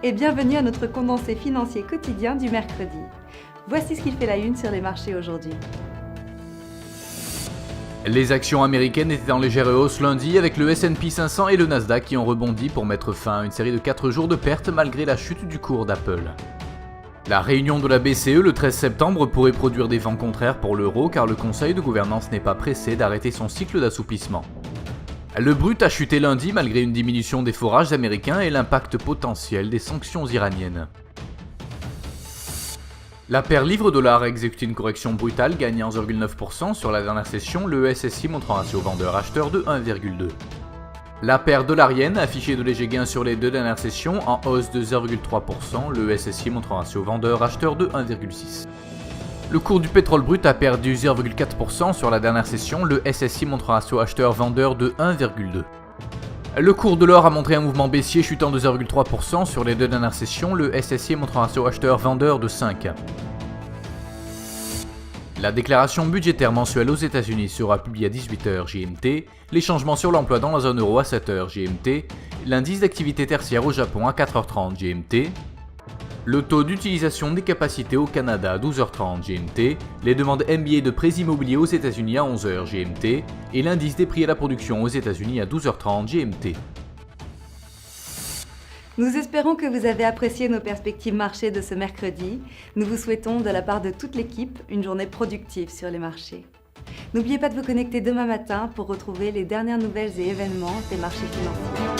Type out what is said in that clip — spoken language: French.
et bienvenue à notre condensé financier quotidien du mercredi. Voici ce qu'il fait la une sur les marchés aujourd'hui. Les actions américaines étaient en légère hausse lundi avec le S&P 500 et le Nasdaq qui ont rebondi pour mettre fin à une série de 4 jours de pertes malgré la chute du cours d'Apple. La réunion de la BCE le 13 septembre pourrait produire des vents contraires pour l'euro car le conseil de gouvernance n'est pas pressé d'arrêter son cycle d'assouplissement. Le brut a chuté lundi malgré une diminution des forages américains et l'impact potentiel des sanctions iraniennes. La paire livre-dollar a exécuté une correction brutale gagnant 0,9% sur la dernière session, le SSI montrant un ratio vendeur-acheteur de 1,2. La paire dollar-yen a affiché de légers gains sur les deux dernières sessions en hausse de 0,3%, le SSI montrant un ratio vendeur-acheteur de 1,6. Le cours du pétrole brut a perdu 0,4% sur la dernière session, le SSI montre un ratio acheteur-vendeur de 1,2. Le cours de l'or a montré un mouvement baissier chutant de 0,3% sur les deux dernières sessions, le SSI montre un ratio acheteur-vendeur de 5. La déclaration budgétaire mensuelle aux États-Unis sera publiée à 18h GMT, les changements sur l'emploi dans la zone euro à 7h GMT, l'indice d'activité tertiaire au Japon à 4h30 GMT, le taux d'utilisation des capacités au Canada à 12h30 GMT, les demandes MBA de prêts immobiliers aux États-Unis à 11h GMT et l'indice des prix à la production aux États-Unis à 12h30 GMT. Nous espérons que vous avez apprécié nos perspectives marchés de ce mercredi. Nous vous souhaitons, de la part de toute l'équipe, une journée productive sur les marchés. N'oubliez pas de vous connecter demain matin pour retrouver les dernières nouvelles et événements des marchés financiers.